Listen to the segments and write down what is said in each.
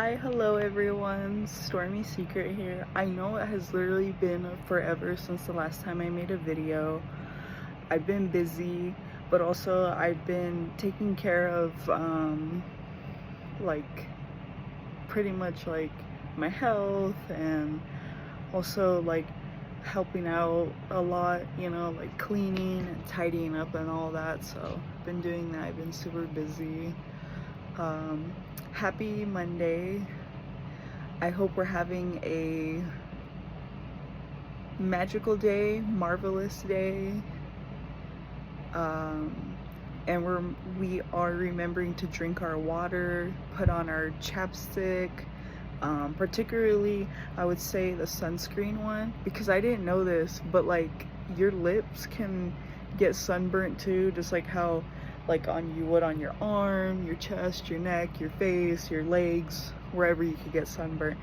Hi, hello everyone. Stormy Secret here. I know it has literally been forever since the last time I made a video. I've been busy, but also I've been taking care of like pretty much like my health, and also like helping out a lot, like cleaning and tidying up and all that. So I've been doing that. I've been super busy. um Happy Monday. I hope we're having a magical day, marvelous day, um, and we are remembering to drink our water, put on our chapstick, particularly I would say the sunscreen one, because I didn't know this, but like your lips can get sunburnt too, just like how like on you would on your arm, your chest, your neck, your face, your legs, wherever you could get sunburnt.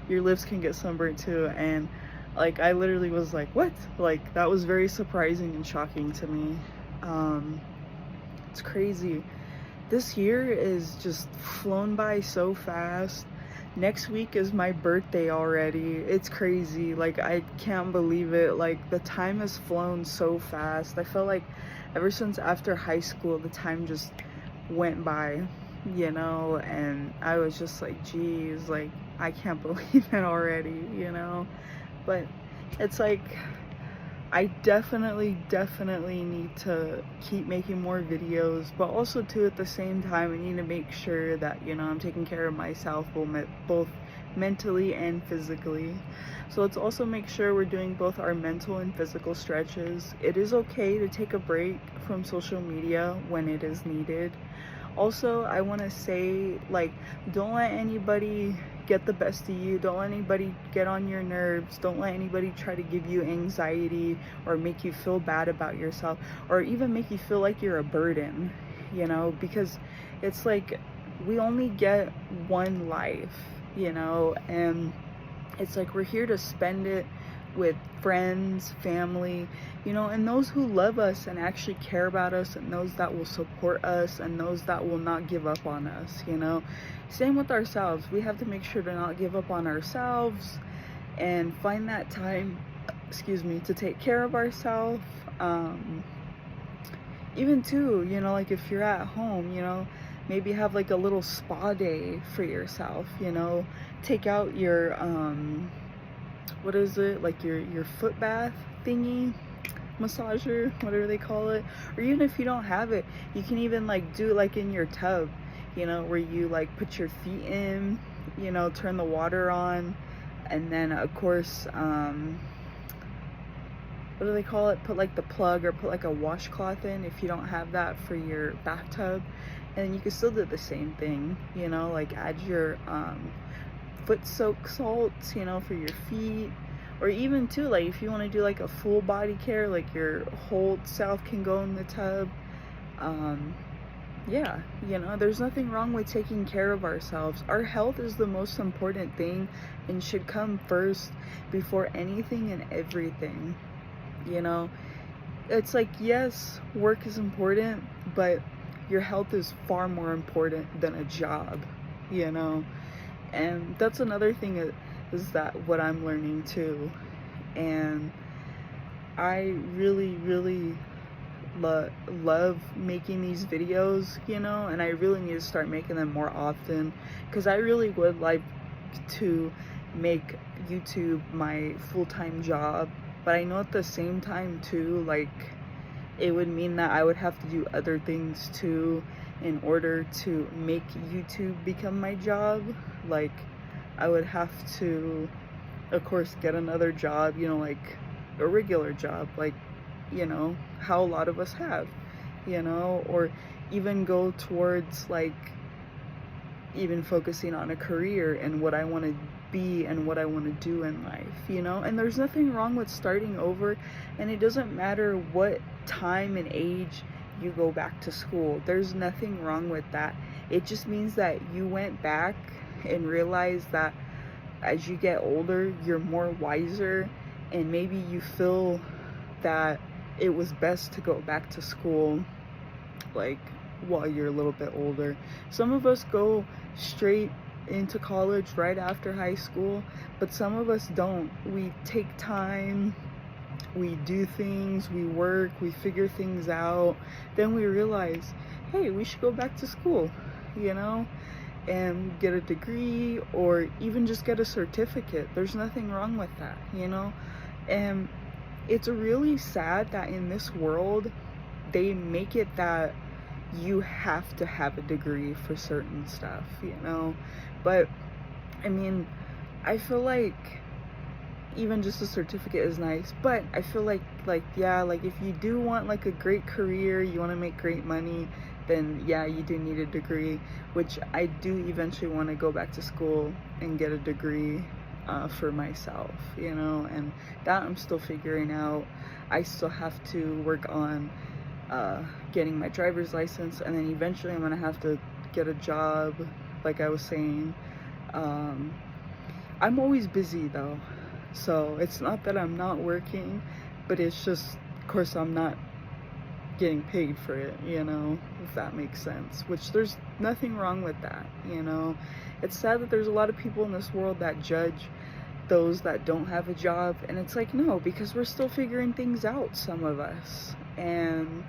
Your lips can get sunburnt too. And like I literally was like, what? Like that was very surprising and shocking to me. It's crazy. This year is just flown by so fast. Next week is my birthday already. It's crazy. Like I can't believe it. Like the time has flown so fast. I felt like ever since after high school the time just went by, and I was just like, geez, like I can't believe it already. But it's like I definitely need to keep making more videos, but also too at the same time I need to make sure that I'm taking care of myself, both mentally and physically. So let's also make sure we're doing both our mental and physical stretches. It is okay to take a break from social media when it is needed. Also, I want to say, like, don't let anybody get the best of you. Don't let anybody get on your nerves. Don't let anybody try to give you anxiety or make you feel bad about yourself, or even make you feel like you're a burden, because it's like we only get one life, and it's like we're here to spend it with friends, family, and those who love us and actually care about us, and those that will support us, and those that will not give up on us. Same with ourselves. We have to make sure to not give up on ourselves and find that time, to take care of ourselves. Even too, like if you're at home, maybe have like a little spa day for yourself. Take out your what is it, like your foot bath thingy, massager, whatever they call it. Or even if you don't have it, you can even like do like in your tub, where you like put your feet in, turn the water on, and then of course what do they call it, put like the plug, or put like a washcloth in if you don't have that for your bathtub. And you can still do the same thing, like add your foot soak salts, for your feet. Or even too, like if you want to do like a full body care, like your whole self can go in the tub. Yeah, there's nothing wrong with taking care of ourselves. Our health is the most important thing and should come first before anything and everything. It's like, yes, work is important, but your health is far more important than a job. And that's another thing, is that what I'm learning too. And I really love making these videos, and I really need to start making them more often, because I really would like to make YouTube my full-time job. But I know at the same time too, like it would mean that I would have to do other things too in order to make YouTube become my job. Like I would have to, of course, get another job, like a regular job, like how a lot of us have, or even go towards like even focusing on a career and what I want to be and what I want to do in life, and there's nothing wrong with starting over. And it doesn't matter what time and age you go back to school. There's nothing wrong with that. It just means that you went back and realized that as you get older, you're more wiser, and maybe you feel that it was best to go back to school like while you're a little bit older. Some of us go straight into college right after high school, but some of us don't. We take time, we do things, we work, we figure things out, then we realize, hey, we should go back to school, you know, and get a degree or even just get a certificate. There's nothing wrong with that, you know. And it's really sad that in this world they make it that you have to have a degree for certain stuff, you know. But I mean, I feel like even just a certificate is nice, but I feel like yeah, like if you do want like a great career, you want to make great money, then yeah, you do need a degree, which I do eventually want to go back to school and get a degree for myself, you know. And that I'm still figuring out. I still have to work on getting my driver's license, and then eventually I'm gonna have to get a job, like I was saying. I'm always busy though, so it's not that I'm not working, but it's just, of course, I'm not getting paid for it, you know, if that makes sense, which there's nothing wrong with that, you know. It's sad that there's a lot of people in this world that judge those that don't have a job, and it's like, no, because we're still figuring things out, some of us, and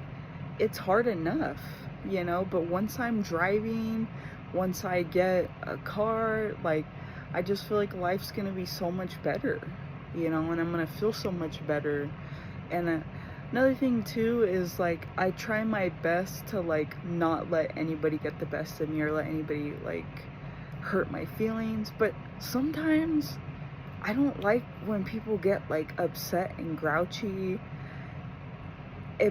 it's hard enough, you know. But once I'm driving, once I get a car, like, I just feel like life's gonna be so much better, you know, and I'm gonna feel so much better. And another thing too is, like, I try my best to like not let anybody get the best of me or let anybody like hurt my feelings, but sometimes I don't like when people get like upset and grouchy,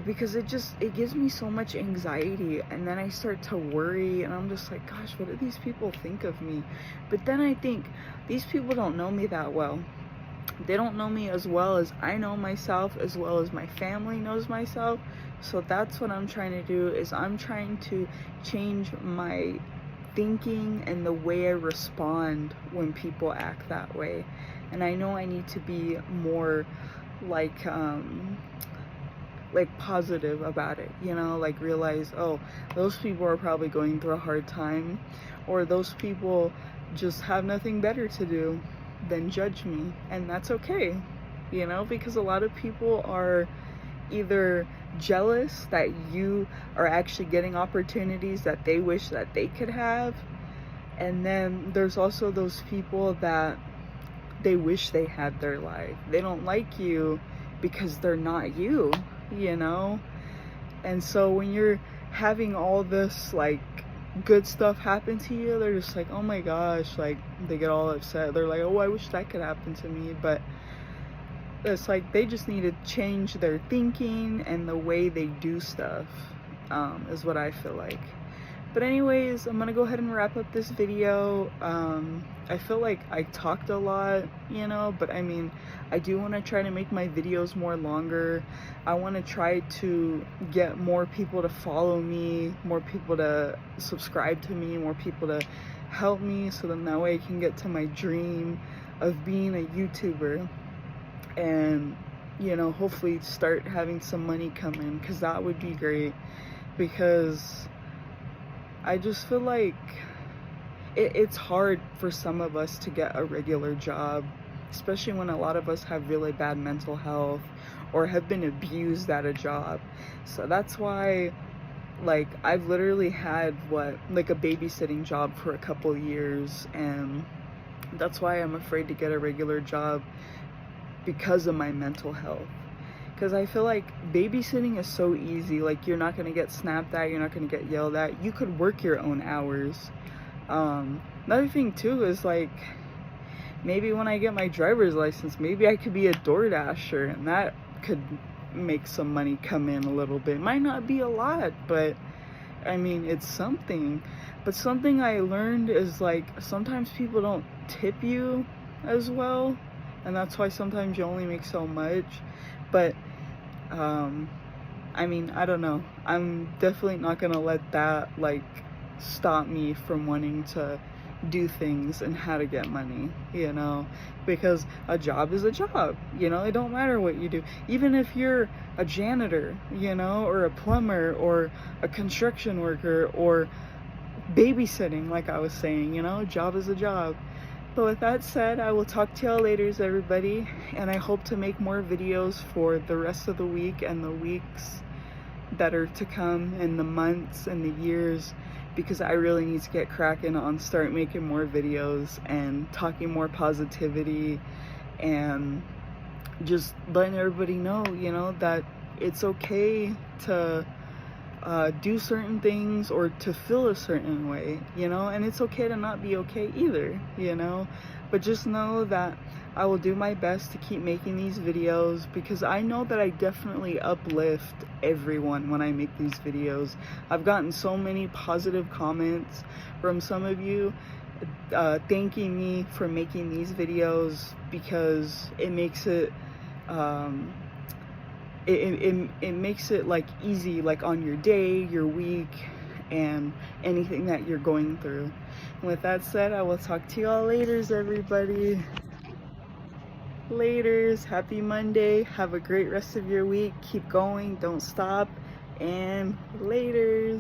because it gives me so much anxiety, and then I start to worry, and I'm just like, gosh, what do these people think of me? But then I think these people don't know me that well. They don't know me as well as I know myself, as well as my family knows myself. So that's what I'm trying to do, is I'm trying to change my thinking and the way I respond when people act that way. And I know I need to be more like positive about it, you know, like realize, oh, those people are probably going through a hard time, or those people just have nothing better to do than judge me, and that's okay, you know, because a lot of people are either jealous that you are actually getting opportunities that they wish that they could have, and then there's also those people that they wish they had their life. They don't like you because they're not you, you know. And so when you're having all this like good stuff happen to you, they're just like, oh my gosh, like they get all upset. They're like, oh, I wish that could happen to me. But it's like they just need to change their thinking and the way they do stuff, is what I feel like. But anyways, I'm gonna go ahead and wrap up this video. I feel like I talked a lot, you know, but I mean, I do want to try to make my videos more longer. I want to try to get more people to follow me, more people to subscribe to me, more people to help me, so then that way I can get to my dream of being a YouTuber, and, you know, hopefully start having some money come in, because that would be great. Because I just feel like it's hard for some of us to get a regular job, especially when a lot of us have really bad mental health or have been abused at a job. So that's why, like, I've literally had like a babysitting job for a couple years, and that's why I'm afraid to get a regular job, because of my mental health. Because I feel like babysitting is so easy. Like, you're not going to get snapped at, you're not going to get yelled at. You could work your own hours. Another thing too is, like, maybe when I get my driver's license, maybe I could be a DoorDasher, and that could make some money come in a little bit. Might not be a lot, but I mean, it's something. But something I learned is, like, sometimes people don't tip you as well, and that's why sometimes you only make so much. But I mean, I don't know, I'm definitely not gonna let that like stop me from wanting to do things and how to get money, you know, because a job is a job, you know. It don't matter what you do, even if you're a janitor, you know, or a plumber or a construction worker or babysitting, like I was saying, you know, job is a job. But with that said, I will talk to y'all later, everybody, and I hope to make more videos for the rest of the week and the weeks that are to come, and the months and the years, because I really need to get cracking on start making more videos and talking more positivity and just letting everybody know, you know, that it's okay to do certain things or to feel a certain way, you know, and it's okay to not be okay either, you know. But just know that I will do my best to keep making these videos, because I know that I definitely uplift everyone when I make these videos. I've gotten so many positive comments from some of you thanking me for making these videos, because it makes it it makes it like easy, like on your day, your week, and anything that you're going through. And with that said, I will talk to y'all laters, everybody. Laters. Happy Monday. Have a great rest of your week. Keep going, don't stop, and laters.